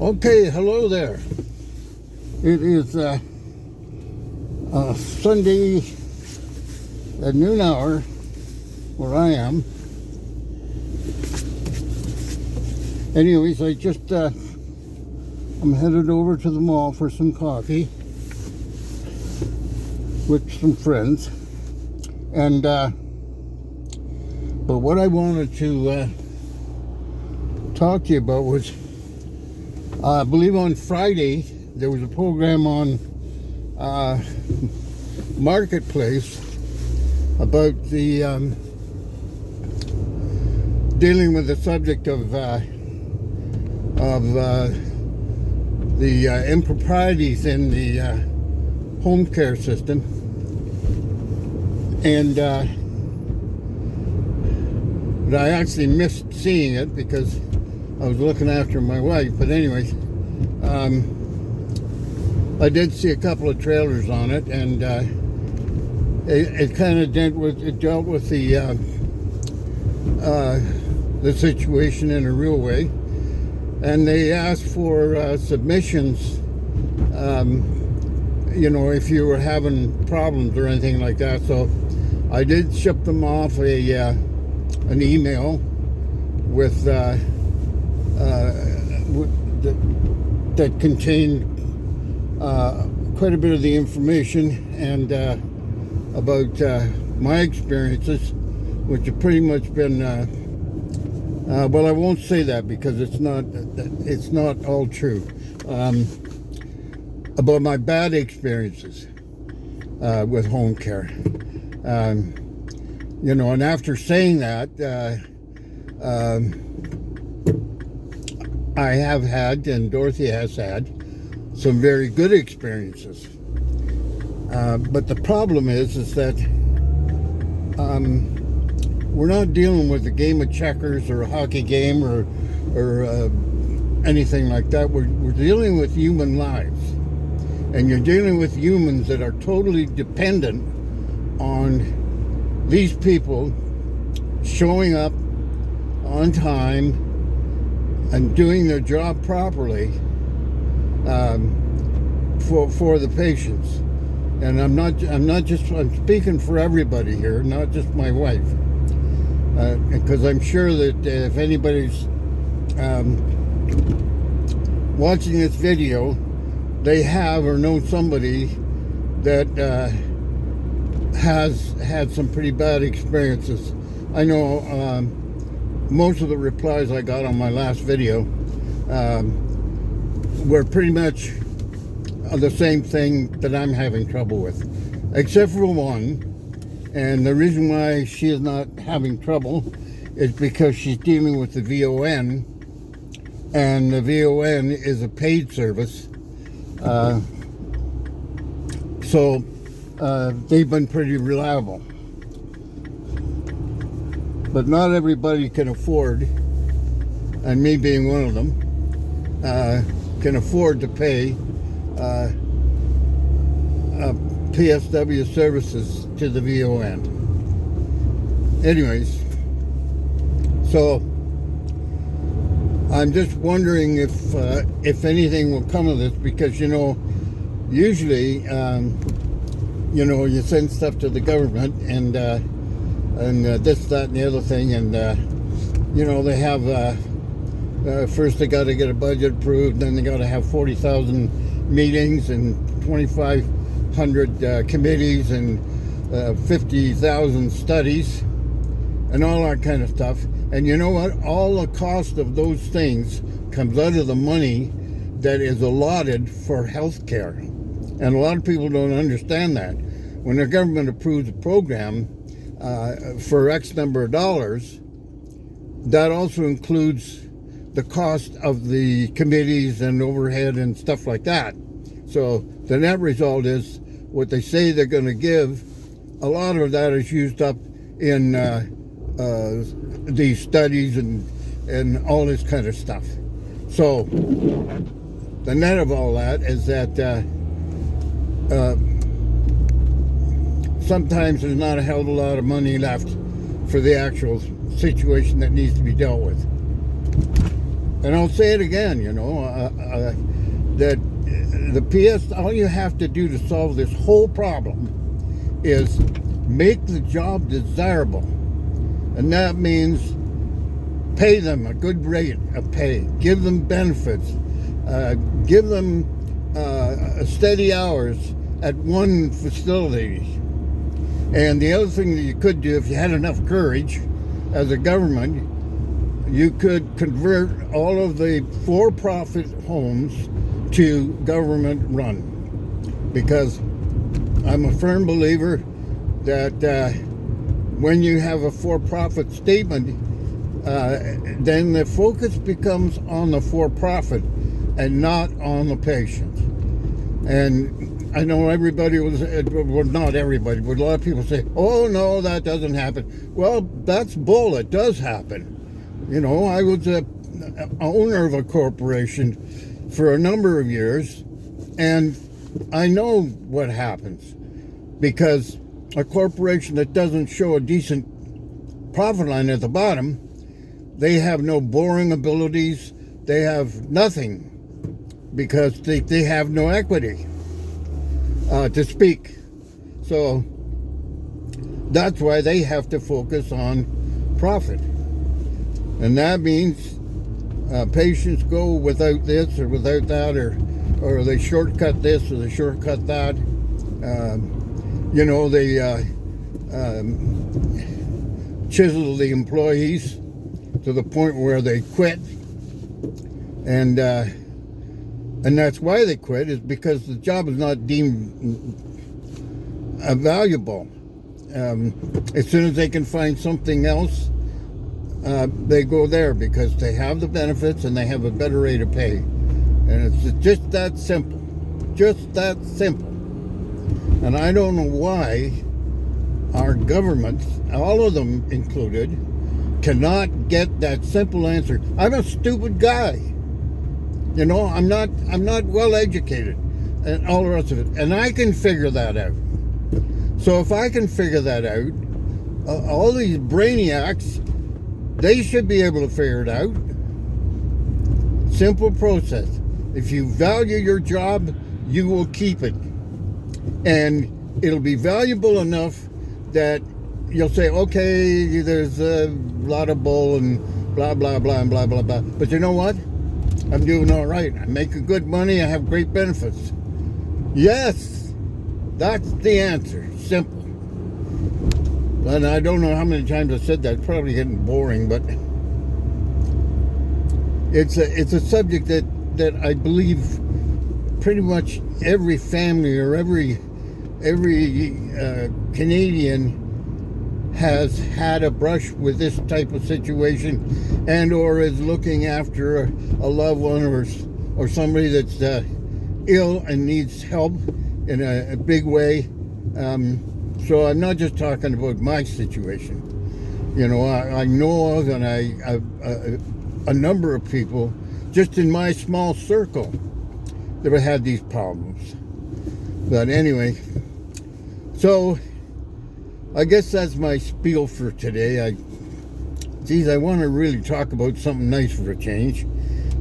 Okay, hello there. It is Sunday at noon hour where I am. Anyways, I just I'm headed over to the mall for some coffee with some friends, and but what I wanted to talk to you about was, I believe on Friday there was a program on Marketplace about the dealing with the subject of the improprieties in the home care system, and but I actually missed seeing it because I was looking after my wife. But anyways, I did see a couple of trailers on it, and it kind of dealt with the situation in a real way. And they asked for submissions, if you were having problems or anything like that. So I did ship them off an email with that contained quite a bit of the information and about my experiences, which have pretty much been well, I won't say that because it's not all true, about my bad experiences with home care. And after saying that, I have had, and Dorothy has had, some very good experiences. But the problem is that we're not dealing with a game of checkers or a hockey game or anything like that. We're dealing with human lives. And you're dealing with humans that are totally dependent on these people showing up on time and doing their job properly for the patients. And I'm speaking for everybody here, not just my wife, because I'm sure that if anybody's watching this video, they have or know somebody that has had some pretty bad experiences. I know most of the replies I got on my last video were pretty much the same thing that I'm having trouble with, except for one. And the reason why she is not having trouble is because she's dealing with the VON, and the VON is a paid service. So they've been pretty reliable. But not everybody can afford, and me being one of them, can afford to pay PSW services to the VON. Anyways, so I'm just wondering if anything will come of this, because usually you send stuff to the government and this, that, and the other thing, and they have first they got to get a budget approved, then they got to have 40,000 meetings and 2,500 committees and 50,000 studies and all that kind of stuff. And you know what? All the cost of those things comes out of the money that is allotted for health care. And a lot of people don't understand that. When the government approves a program for X number of dollars, that also includes the cost of the committees and overhead and stuff like that. So the net result is what they say they're going to give, a lot of that is used up in these studies and all this kind of stuff. So the net of all that is that sometimes there's not a hell of a lot of money left for the actual situation that needs to be dealt with. And I'll say it again, that the PS, all you have to do to solve this whole problem is make the job desirable. And that means pay them a good rate of pay, give them benefits, give them steady hours at one facility. And the other thing that you could do, if you had enough courage as a government, you could convert all of the for-profit homes to government run. Because I'm a firm believer that when you have a for-profit statement, then the focus becomes on the for-profit and not on the patient. And I know everybody well, not everybody, but a lot of people say, oh no, that doesn't happen. Well, that's bull. It does happen. I was a owner of a corporation for a number of years, and I know what happens, because a corporation that doesn't show a decent profit line at the bottom, they have no borrowing abilities, they have nothing, because they have no equity to speak. So that's why they have to focus on profit. And that means patients go without this or without that, or they shortcut this or they shortcut that. They chisel the employees to the point where they quit. And that's why they quit, is because the job is not deemed valuable. As soon as they can find something else, they go there because they have the benefits and they have a better rate of pay. And it's just that simple. Just that simple. And I don't know why our governments, all of them included, cannot get that simple answer. I'm a stupid guy. I'm not well educated and all the rest of it. And I can figure that out. So if I can figure that out, all these brainiacs, they should be able to figure it out. Simple process. If you value your job, you will keep it. And it'll be valuable enough that you'll say, okay, there's a lot of bull and blah, blah, blah, and blah, blah, blah. But you know what? I'm doing all right. I'm making good money. I have great benefits. Yes, that's the answer. Simple. And I don't know how many times I said that. It's probably getting boring, but it's a subject that I believe pretty much every family or every Canadian has had a brush with this type of situation, and or is looking after a loved one or somebody that's ill and needs help in a big way. So I'm not just talking about my situation. I know of, and a number of people just in my small circle that have had these problems. But anyway, so I guess that's my spiel for today. I want to really talk about something nice for a change,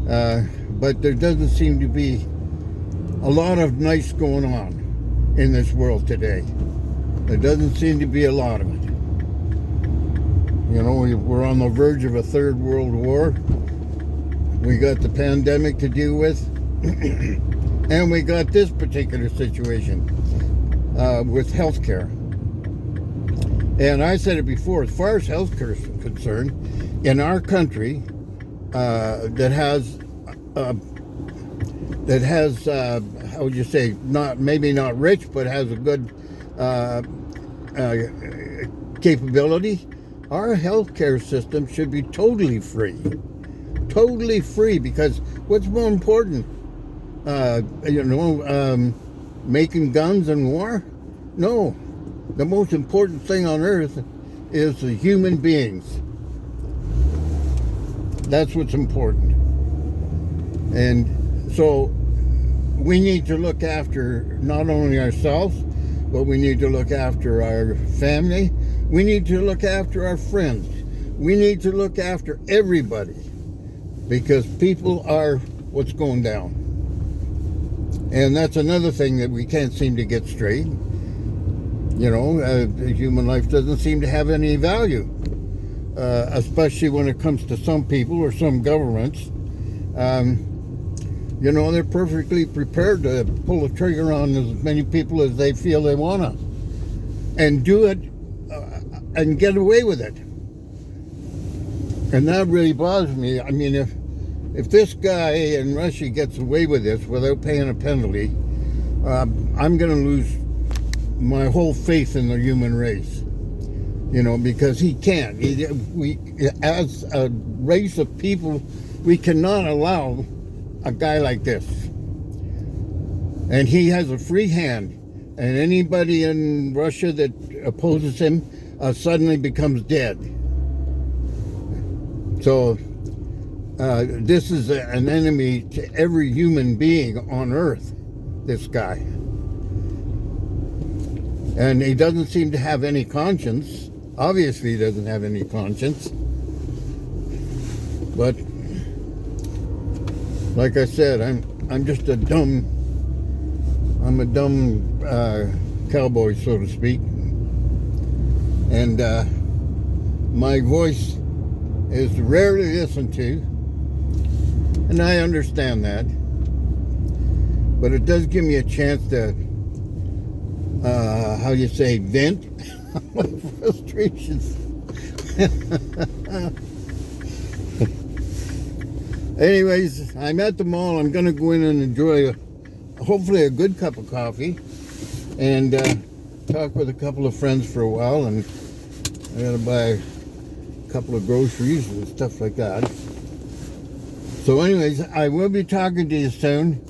but there doesn't seem to be a lot of nice going on in this world today. There doesn't seem to be a lot of it. We're on the verge of a third world war. We got the pandemic to deal with, and we got this particular situation with healthcare. And I said it before, as far as healthcare is concerned, in our country that has how would you say, maybe not rich, but has a good capability, our healthcare system should be totally free. Totally free, because what's more important? Making guns and war? No. The most important thing on earth is the human beings. That's what's important. And so we need to look after not only ourselves, but we need to look after our family. We need to look after our friends. We need to look after everybody. because people are what's going down. And that's another thing that we can't seem to get straight. You know, human life doesn't seem to have any value, especially when it comes to some people or some governments. You know, they're perfectly prepared to pull the trigger on as many people as they feel they want to, and do it and get away with it. And that really bothers me. I mean, if this guy in Russia gets away with this without paying a penalty, I'm going to lose my whole faith in the human race. You know, because he can't. We, as a race of people, we cannot allow a guy like this. And he has a free hand. And anybody in Russia that opposes him suddenly becomes dead. So this is an enemy to every human being on earth, this guy. And he doesn't seem to have any conscience. Obviously he doesn't have any conscience. But like I said, I'm just a dumb cowboy, so to speak. And my voice is rarely listened to, and I understand that. But it does give me a chance to, how do you say, vent my frustrations. Anyways, I'm at the mall. I'm going to go in and enjoy hopefully a good cup of coffee and talk with a couple of friends for a while, and I got to buy a couple of groceries and stuff like that. So anyways, I will be talking to you soon,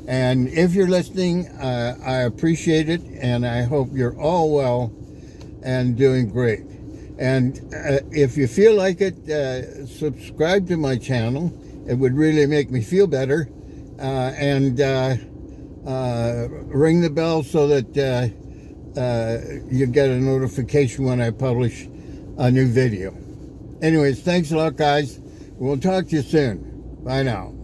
and if you're listening, I appreciate it, and I hope you're all well and doing great. And if you feel like it, subscribe to my channel. It would really make me feel better. And ring the bell so that you get a notification when I publish a new video. Anyways, thanks a lot, guys. We'll talk to you soon. Bye now.